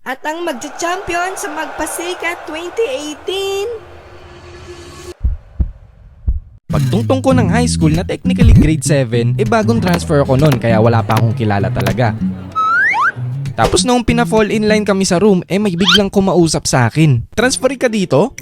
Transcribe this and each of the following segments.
At ang magcha-champion sa Magpasikat 2018. Pagtungtong ko ng high school na technically grade 7, bagong transfer ako nun kaya wala pa akong kilala talaga. Tapos noong pina-fall in line kami sa room, may biglang kumausap sa akin. Transfer ka dito?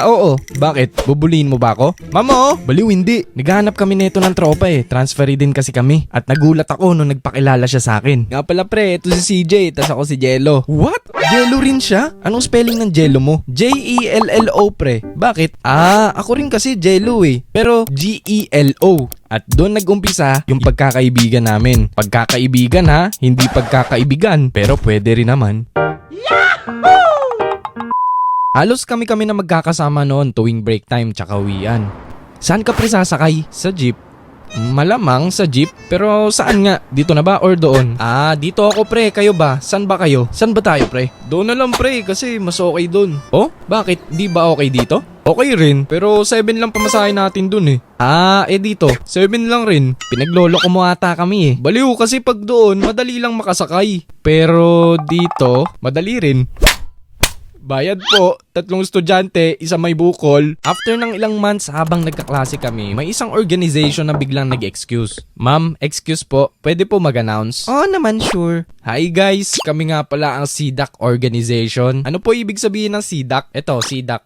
Oo. Bakit? Bubuliin mo ba ako? Mamo! Baliw hindi. Naghahanap kami neto ng tropa Transferi din kasi kami. At nagulat ako nung nagpakilala siya sa akin. Nga pala pre, ito si CJ, tas ako si Jello. What? Jello rin siya? Anong spelling ng Jello mo? Jello pre. Bakit? Ako rin kasi Jello Pero Gelo. At doon nag-umpisa yung pagkakaibigan namin. Pagkakaibigan ha, hindi pagkakaibigan. Pero pwede rin naman. Yahoo! Halos kami na magkakasama noon tuwing break time tsaka uwian. Saan ka pre sasakay? Sa jeep? Malamang sa jeep, pero saan nga? Dito na ba or doon? Dito ako pre, kayo ba? Saan ba kayo? Saan ba tayo pre? Doon na lang pre, kasi mas okay doon. Oh? Bakit? Di ba okay dito? Okay rin, pero 7 lang pamasahin natin dun dito, 7 lang rin. Pinaglolo ko mo ata kami Baliw kasi pag doon, madali lang makasakay. Pero dito, madali rin. Bayad po, 3 estudyante, isa may bukol. After ng ilang months habang nagkaklase kami, may isang organization na biglang nag-excuse. Ma'am, excuse po, pwede po mag-announce? Oo naman, sure. Hi guys, kami nga pala ang SIDAC organization. Ano po ibig sabihin ng SIDAC? Ito, SIDAC.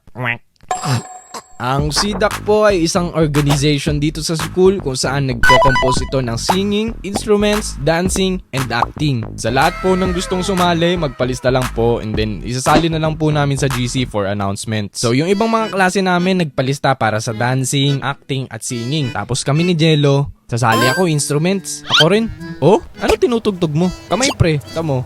Ang SIDAC po ay isang organization dito sa school kung saan nagko-compose ito ng singing, instruments, dancing, and acting. Sa lahat po ng gustong sumali, magpalista lang po and then isasali na lang po namin sa GC for announcement. So yung ibang mga klase namin nagpalista para sa dancing, acting, at singing. Tapos kami ni Jello, sasali ako instruments. Ako rin. Oh, ano tinutugtog mo? Kamay pre, tamo.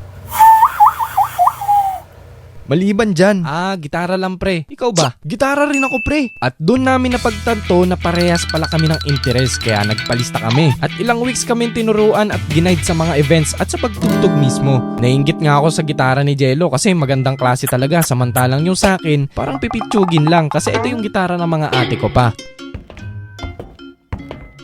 Maliban dyan. Gitara lang pre. Ikaw ba? Gitara rin ako pre. At doon namin napagtanto na parehas pala kami ng interes kaya nagpalista kami. At ilang weeks kami tinuruan at ginaid sa mga events at sa pagtugtog mismo. Nainggit nga ako sa gitara ni Jello kasi magandang klase talaga samantalang yung sa akin parang pipitsugin lang kasi ito yung gitara ng mga ate ko pa.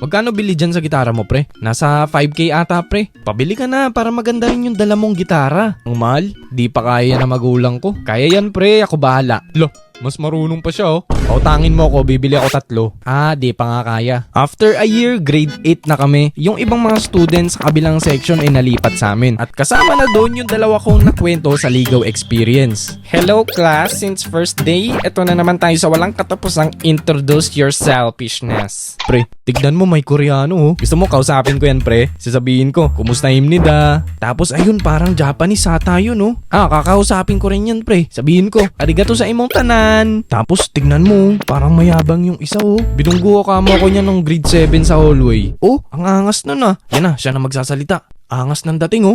Magkano bili dyan sa gitara mo pre? Nasa 5K ata pre. Pabili ka na para maganda rin yung dala mong gitara. Ang mahal, di pa kaya na magulang ko. Kaya yan pre, ako bahala. Lo, mas marunong pa siya Pautangin mo ako, bibili ako 3. Di pa nga kaya. After a year, grade 8 na kami. Yung ibang mga students sa kabilang section ay nalipat sa amin. At kasama na doon yung dalawa kong nakwento sa legal experience. Hello class, since first day, eto na naman tayo sa walang katapusang introduce your selfishness. Pre, tignan mo may Koreano Gusto mo kausapin ko yan pre? Sasabihin ko, kumusta himnida? Tapos ayun, parang Japanese ata yun kakausapin ko rin yan pre. Sabihin ko, arigato sa imong tanan. Tapos tignan mo, parang mayabang yung isa Binunggo ka mo ko niya nung grade 7 sa hallway. Ang angas nun Yan na, siya na magsasalita. Angas ng dating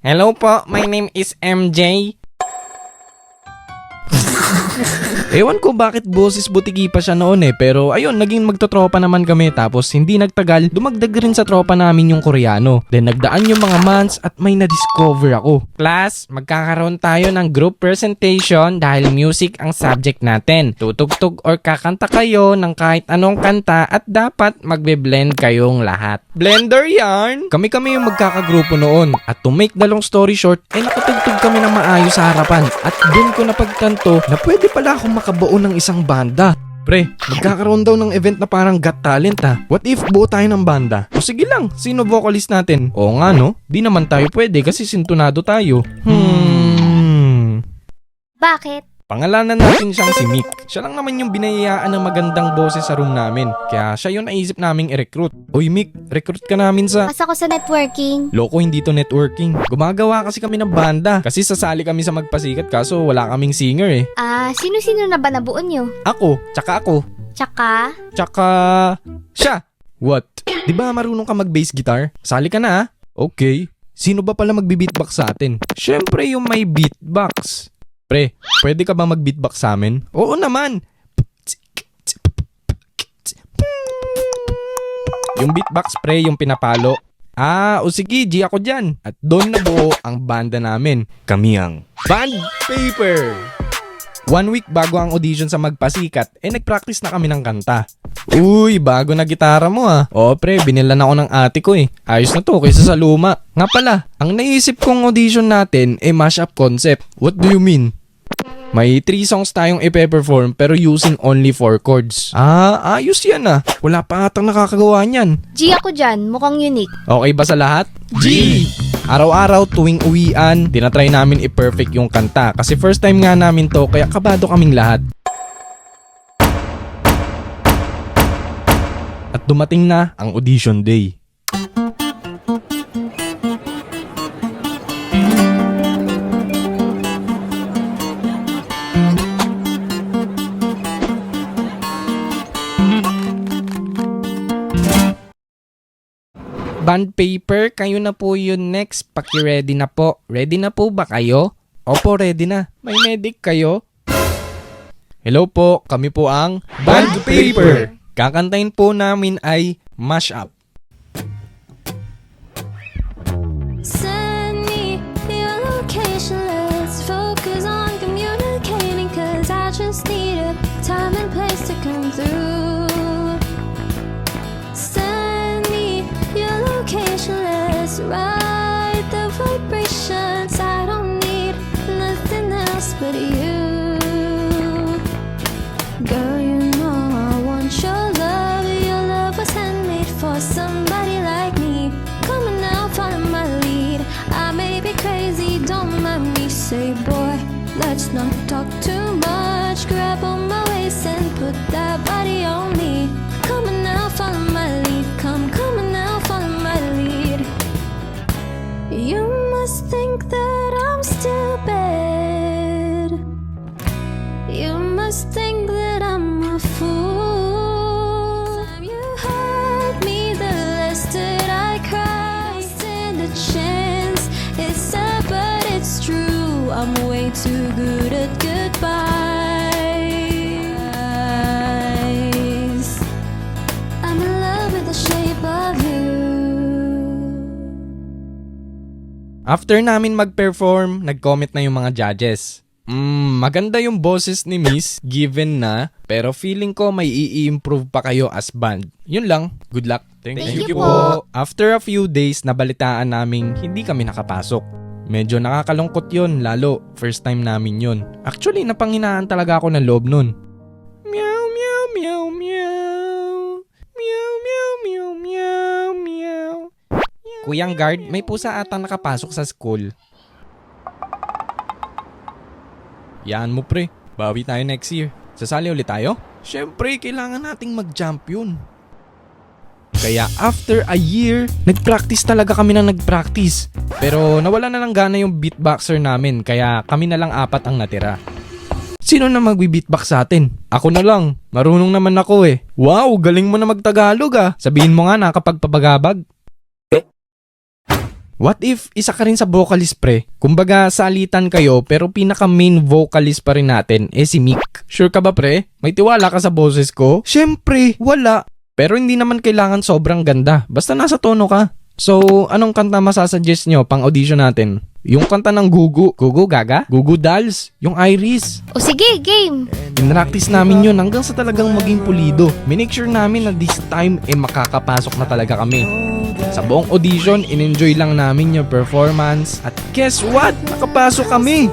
Hello po, my name is MJ. Ewan ko bakit boses butiki pa siya noon pero ayun, naging magtotropa naman kami tapos hindi nagtagal, dumagdag rin sa tropa namin yung Koreano. Then nagdaan yung mga months at may na-discover ako. Class, magkakaroon tayo ng group presentation dahil music ang subject natin. Tutugtog or kakanta kayo ng kahit anong kanta at dapat magbe-blend kayong lahat. Blender yarn! Kami yung magkakagrupo noon at to make the long story short, nakatugtog kami ng maayos sa harapan at dun ko napagtanto na pwede pala akong makabuo ng isang banda. Pre, magkakaroon daw ng event na parang Got Talent What if buo tayo ng banda? O sige lang, sino vocalist natin? Oo nga di naman tayo pwede kasi sintonado tayo. Bakit? Pangalanan natin siyang si Mick. Siya lang naman yung binayayaan ng magandang boses sa room namin. Kaya siya yung naisip naming i-recruit. Oy Mick, recruit ka namin sa... Pas ako sa networking. Loko, hindi to networking. Gumagawa kasi kami ng banda. Kasi sasali kami sa Magpasikat kaso wala kaming singer Sino-sino na ba nabuo nyo? Ako, tsaka ako. Tsaka Siya. What? Di ba marunong ka mag-bass guitar? Sali ka na Okay. Sino ba pala magbi-beatbox sa atin? Syempre yung may beatbox. Pre, pwede ka ba mag-beatbox sa amin? Oo naman! Yung beatbox pre, yung pinapalo. O sige, G ako dyan. At doon nabuo ang banda namin. Kami ang Band Paper! 1 week bago ang audition sa Magpasikat, nag-practice na kami ng kanta. Uy, bago na gitara mo ah. Oo pre, binilan ako ng ate ko eh. Ayos na to kaysa sa luma. Nga pala, ang naisip kong audition natin mashup concept. What do you mean? May 3 songs tayong ipe-perform pero using only 4 chords. Ayos yan ah. Wala pa atang nakakagawa niyan. G ako dyan, mukhang unique. Okay ba sa lahat? G! Araw-araw tuwing uwian, tinatry namin i-perfect yung kanta kasi first time nga namin to kaya kabado kaming lahat. At dumating na ang audition day. Band paper, kayo na po yun next. Paki-ready na po. Ready na po ba kayo? Opo, ready na. May medic kayo? Hello po, kami po ang Band Paper. Kakantayin po namin ay Mashup. Send me your location, let's focus on communicating, 'cause I just need a time and place to come through. Send me your location, let's ride the vibrations. I don't need nothing else but you. Girl, you know I want your love was handmade for somebody like me. Come on now, follow my lead. I may be crazy, don't mind me. Say boy, let's not talk too much. Grab on my waist and put that body on me. Come on now, follow my lead. Come on now, follow my lead. You must think that I'm stupid. You must think that I'm a fool. You hurt me, the less that I cry. Stand a chance. It's sad, but it's true. I'm way too good at goodbyes. I'm in love with the shape of you. After namin mag-perform, nag-comment na yung mga judges. Maganda yung boses ni Miss, given na, pero feeling ko may i-improve pa kayo as band. Yun lang. Good luck. Thank you po. After a few days, nabalitaan naming hindi kami nakapasok. Medyo nakakalungkot yun, lalo first time namin yun. Actually, napanghinaan talaga ako ng loob nun. Meow, meow, meow, meow. Meow, meow, meow, meow, meow. Kuyang guard, may pusa ata nakapasok sa school. Yan mo pre, bawi tayo next year. Sasali ulit tayo? Syempre, kailangan nating mag-jump yun. Kaya after a year, nag-practice talaga kami na nag-practice. Pero nawala na lang gana yung beatboxer namin, kaya kami na lang 4 ang natira. Sino na magbi-beatbox sa atin? Ako na lang, marunong naman ako eh. Wow, galing mo na mag-Tagalog ah. Sabihin mo nga nakapagpabagabag. What if isa ka rin sa vocalist pre? Kumbaga salitan kayo pero pinaka main vocalist pa rin natin si Mick. Sure ka ba pre? May tiwala ka sa boses ko? Syempre, wala. Pero hindi naman kailangan sobrang ganda. Basta nasa tono ka. So, anong kanta masasuggest nyo pang audition natin? Yung kanta ng Gugu. Gugu Gaga? Gugu Dolls? Yung Iris? O sige, game! Pinractice namin yun hanggang sa talagang maging pulido. Minake sure namin na this time makakapasok na talaga kami. Sa buong audition, in-enjoy lang namin yung performance. At guess what? Nakapasok kami!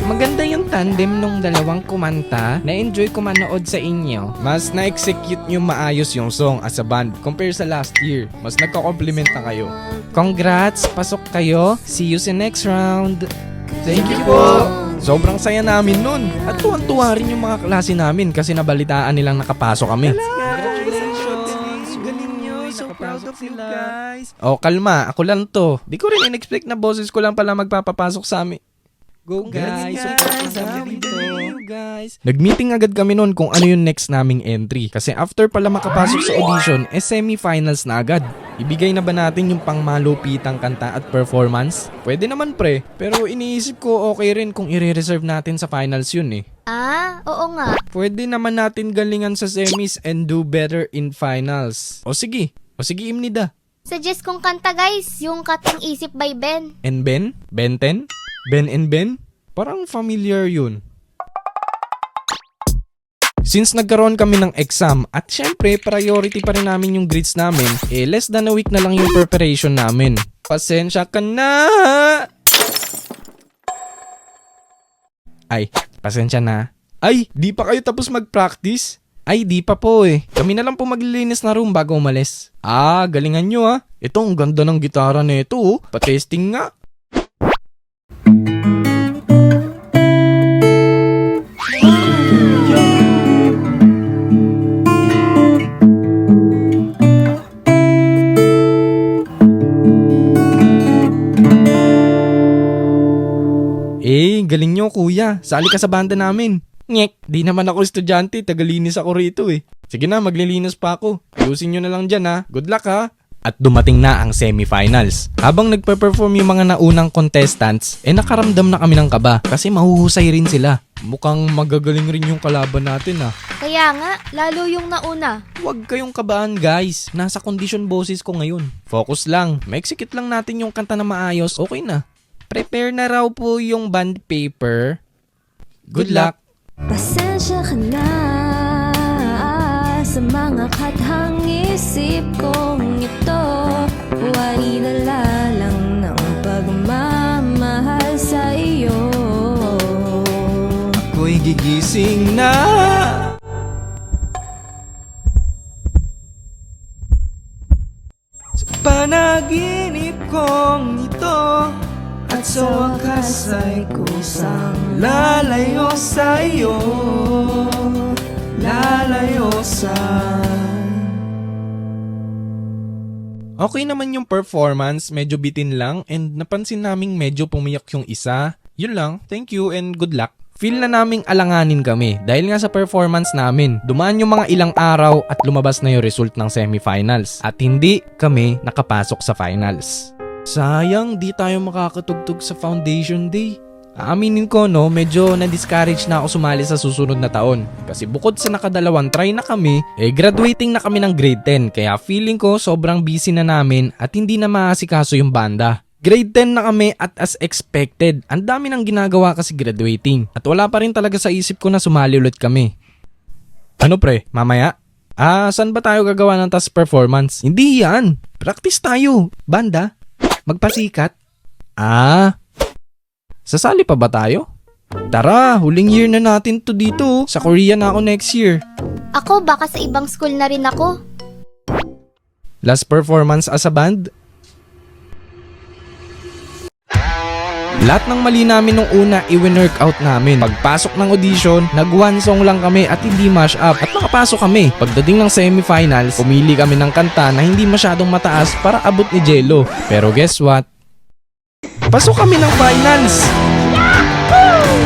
Maganda yung tandem nung dalawang kumanta. Na-enjoy ko manood sa inyo. Mas na-execute nyo maayos yung song as a band compare sa last year. Mas nagko-compliment na kayo. Congrats! Pasok kayo. See you sa next round. Thank you po! Sobrang saya namin nun. At tuwan-tuwa rin yung mga klase namin kasi nabalitaan nilang nakapasok kami. Proud of you guys. Oh, kalma. Ako lang to. Di ko rin in-expect na boses ko lang pala magpapapasok sa amin. Go guys. Nag-meeting agad kami noon kung ano yung next naming entry. Kasi after pala makapasok sa audition, semi-finals na agad. Ibigay na ba natin yung pangmalupitang kanta at performance? Pwede naman pre. Pero iniisip ko okay rin kung i-reserve natin sa finals yun eh. Oo nga. Pwede naman natin galingan sa semis and do better in finals. O sige, Imnida. Suggest kong kanta guys, yung Kating Isip by Ben. And Ben? Ben 10? Ben and Ben? Parang familiar yun. Since nagkaroon kami ng exam at syempre priority pa rin namin yung grades namin, less than a week na lang yung preparation namin. Pasensya ka na! Ay, pasensya na. Ay, di pa kayo tapos mag-practice? Ay, di pa po eh. Kami na lang po maglilinis na room bago umalis. Ah, galingan nyo ah. Ito, ang ganda ng gitara na ito oh. Pa-testing nga. Galing nyo kuya. Sali ka sa banda namin. Ngek, di naman ako estudyante. Tagalinis ako rito eh. Sige na, maglilinis pa ako. Ayusin nyo na lang dyan ha. Good luck ha. At dumating na ang semifinals. Habang nagpe-perform yung mga naunang contestants, nakaramdam na kami ng kaba kasi mahuhusay rin sila. Mukhang magagaling rin yung kalaban natin ah. Kaya nga, lalo yung nauna. Huwag kayong kabahan guys. Nasa condition boses ko ngayon. Focus lang. Maeksikit lang natin yung kanta na maayos. Okay na. Prepare na raw po yung band paper. Good luck. Pasensya ka na sa mga kathang isip kong ito. Huwag dala lang ng pagmamahal sa iyo. Ako'y gigising na. Sa panaginip kong ito, at sa wakas ay kusang lalayo sa iyo, lalayo sa... Okay naman yung performance, medyo bitin lang and napansin naming medyo pumiyak yung isa. Yun lang, thank you and good luck. Feel na naming alanganin kami dahil nga sa performance namin. Dumaan yung mga ilang araw at lumabas na yung result ng semifinals at hindi kami nakapasok sa finals. Sayang, di tayo makakatugtog sa foundation day. Aaminin ko no, medyo na-discourage na ako sumali sa susunod na taon. Kasi bukod sa nakadalawang try na kami, graduating na kami ng grade 10. Kaya feeling ko sobrang busy na namin at hindi na maasikaso yung banda. Grade 10 na kami at as expected, ang dami nang ginagawa kasi graduating. At wala pa rin talaga sa isip ko na sumali ulit kami. Ano pre, mamaya? Saan ba tayo gagawa ng task performance? Hindi yan, practice tayo, banda. Magpasikat? Sasali pa ba tayo? Tara, huling year na natin to dito. Sa Korea na ako next year. Ako, baka sa ibang school na rin ako. Last performance as a band? Lahat ng mali namin nung una, i-workout namin. Pagpasok ng audition, nag-one song lang kami at hindi mash up. At nakapasok kami. Pagdating ng semifinals, pumili kami ng kanta na hindi masyadong mataas para abot ni Jello. Pero guess what? Pasok kami ng finals! Yahoo!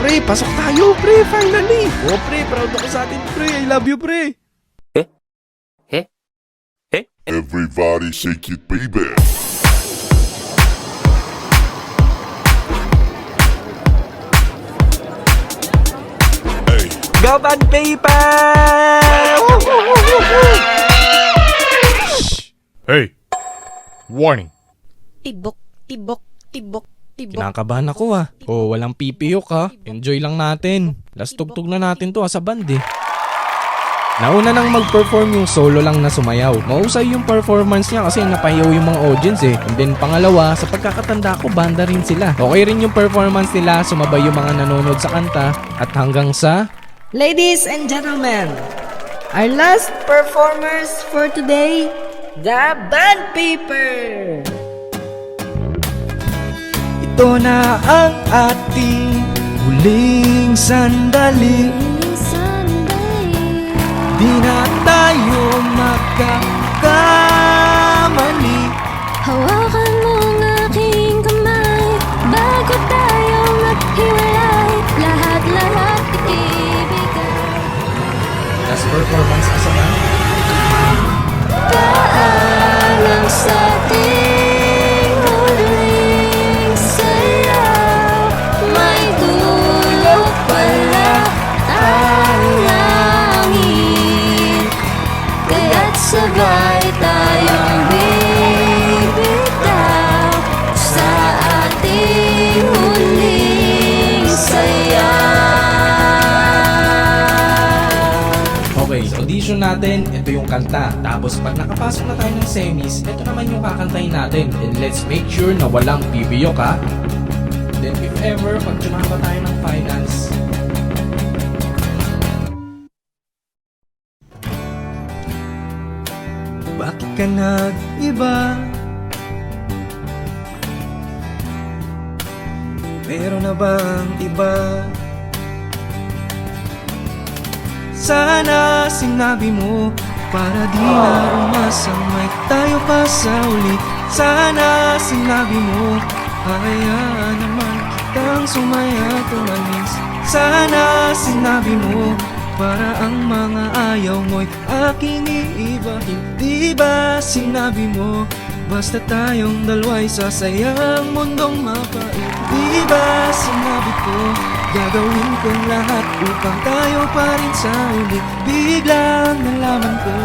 Pre, pasok tayo, pre, finally! Oh, pre, proud ako sa atin, pre. I love you, pre. Everybody shake it, baby. Go band paper! Hey! Warning! Tibok, tibok, tibok, tibok. Kinakabahan ako ah. Oh, walang pipiyok ha. Enjoy lang natin. Last tugtog na natin to sa band eh. Nauna nang mag-perform yung solo lang na sumayaw. Mahusay yung performance niya kasi napayaw yung mga audience eh. And then pangalawa, sa pagkakatanda ko, banda rin sila. Okay rin yung performance nila, sumabay yung mga nanonood sa kanta. At hanggang sa... Ladies and gentlemen, our last performers for today, the band paper. Ito na ang ating huling sandali. Di na tayo magkakamali. Hawakan mo ang aking kamay bago tayo maghiwalay. Lahat-lahat ibigay. Last performance as a band. Paalam sa ating huling sayaw. May dulo pala ang langit, kaya't sabay tayo. competition natin, ito yung kanta. Tapos pag nakapasok na tayo ng semis, ito naman yung kakantahin natin. And let's make sure na walang bibiyok ha. Then if ever, pag tumama tayo ng finals, bakit ka nag-iba? Meron na bang iba? Sana sinabi mo para di na umasamay tayo pa sa uli. Sana sinabi mo hayaan naman kitang sumaya tumalis. Sana sinabi mo para ang mga ayaw mo'y aking iibahin. Di ba sinabi mo basta tayong dalawa'y sasayang mundong mapait. Di ba sinabi ko gagawin kong lahat upang tayo pa rin sa uli. Biglang nalaman ko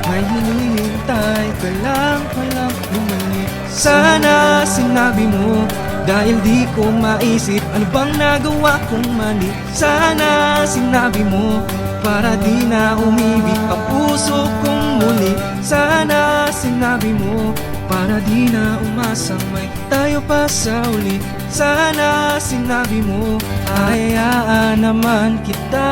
may hinihintay ka lang palang bumalik. Sana sinabi mo dahil di ko maisip ano bang nagawa kong mali. Sana sinabi mo para di na umibig ang puso kong muli. Sana sinabi mo para di na umasang may tayo pa sa uli. Sana sinabi mo hayaan naman kita.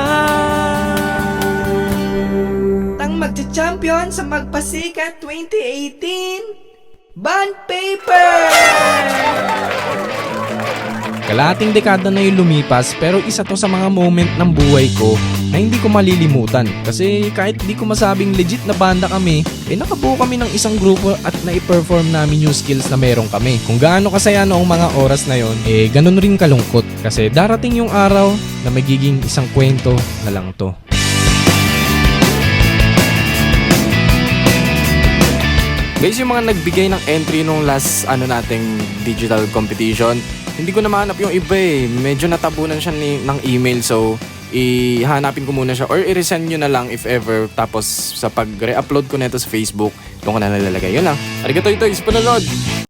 Ang magcha-champion sa Magpasikat 2018, Bond Paper! Kalahating dekada na yung lumipas pero isa to sa mga moment ng buhay ko na hindi ko malilimutan. Kasi kahit di ko masabing legit na banda kami, nakabuo kami ng isang grupo at na-perform namin yung skills na meron kami. Kung gaano kasaya noong mga oras na yon, ganun rin kalungkot. Kasi darating yung araw na magiging isang kwento na lang to. Guys, yung mga nagbigay ng entry nung last nating digital competition, hindi ko na mahanap yung iba Medyo natabunan siya ng email, so ihanapin ko muna siya or i-resend nyo na lang if ever. Tapos sa pag-re-upload ko nito sa Facebook, doon ko na nalalagay. Yun lang. Arigato ito, is panunod!